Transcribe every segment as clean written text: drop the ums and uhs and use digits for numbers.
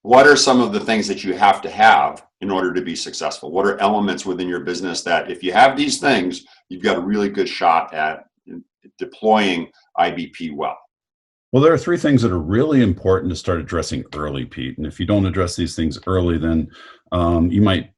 what are some of the things that you have to have in order to be successful? What are elements within your business that if you have these things, you've got a really good shot at deploying IBP well? Well, there are three things that are really important to start addressing early, Pete. And if you don't address these things early, then you might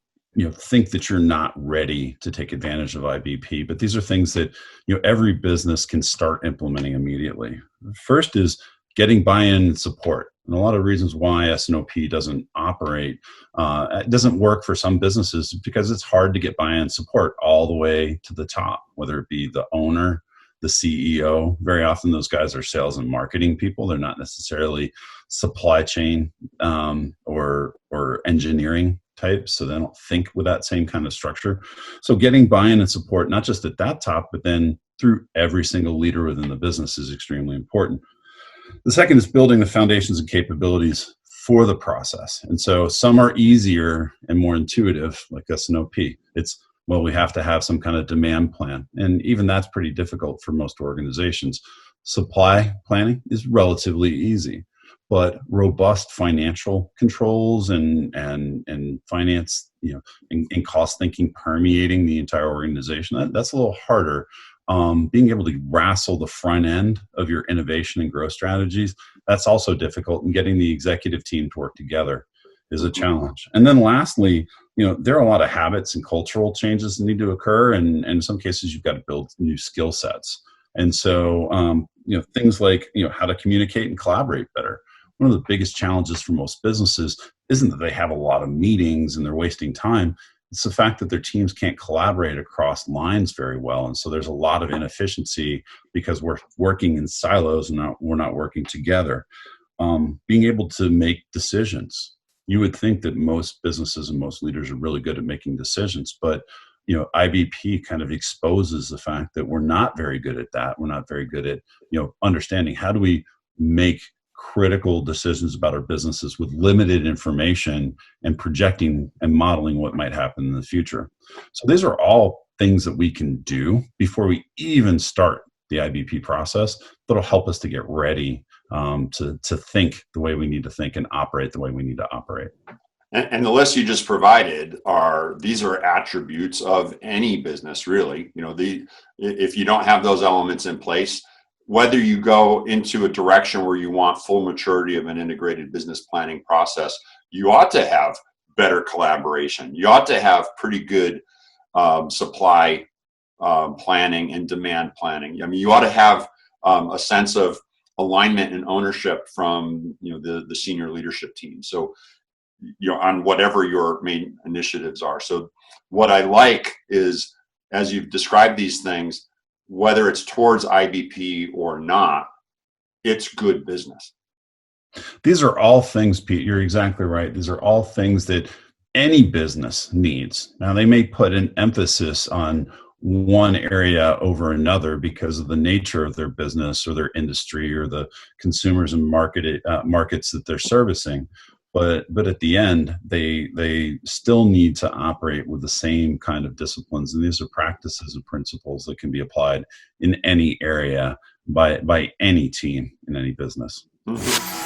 think that you're not ready to take advantage of IBP. But these are things that every business can start implementing immediately. First is getting buy-in and support. And a lot of reasons why S&OP doesn't operate, it doesn't work for some businesses because it's hard to get buy-in support all the way to the top, whether it be the owner, the CEO. Very often those guys are sales and marketing people. They're not necessarily supply chain or engineering types, so they don't think with that same kind of structure. So getting buy-in and support, not just at that top, but then through every single leader within the business is extremely important. The second is building the foundations and capabilities for the process. And so some are easier and more intuitive, like S&OP. Well, we have to have some kind of demand plan. And even that's pretty difficult for most organizations. Supply planning is relatively easy, but robust financial controls and finance, and cost thinking permeating the entire organization, that's a little harder. Being able to wrestle the front end of your innovation and growth strategies, that's also difficult. And getting the executive team to work together is a challenge. And then lastly, there are a lot of habits and cultural changes that need to occur. And in some cases, you've got to build new skill sets. And so, things like, how to communicate and collaborate better. One of the biggest challenges for most businesses isn't that they have a lot of meetings and they're wasting time. It's the fact that their teams can't collaborate across lines very well. And so there's a lot of inefficiency because we're working in silos and we're not working together. Being able to make decisions. You would think that most businesses and most leaders are really good at making decisions, but IBP kind of exposes the fact that we're not very good at that. We're not very good at understanding how do we make critical decisions about our businesses with limited information and projecting and modeling what might happen in the future. So these are all things that we can do before we even start the IBP process that'll help us to get ready to think the way we need to think and operate the way we need to operate. And the list you just provided these are attributes of any business, really. If you don't have those elements in place, whether you go into a direction where you want full maturity of an integrated business planning process, you ought to have better collaboration. You ought to have pretty good supply planning and demand planning. I mean, you ought to have a sense of alignment and ownership from the senior leadership team. So on whatever your main initiatives are. So what I like is, as you've described these things, whether it's towards IBP or not, it's good business. These are all things, Pete, you're exactly right. These are all things that any business needs. Now, they may put an emphasis on one area over another because of the nature of their business or their industry or the consumers and markets that they're servicing. But at the end, they still need to operate with the same kind of disciplines. And these are practices and principles that can be applied in any area by any team in any business. Mm-hmm.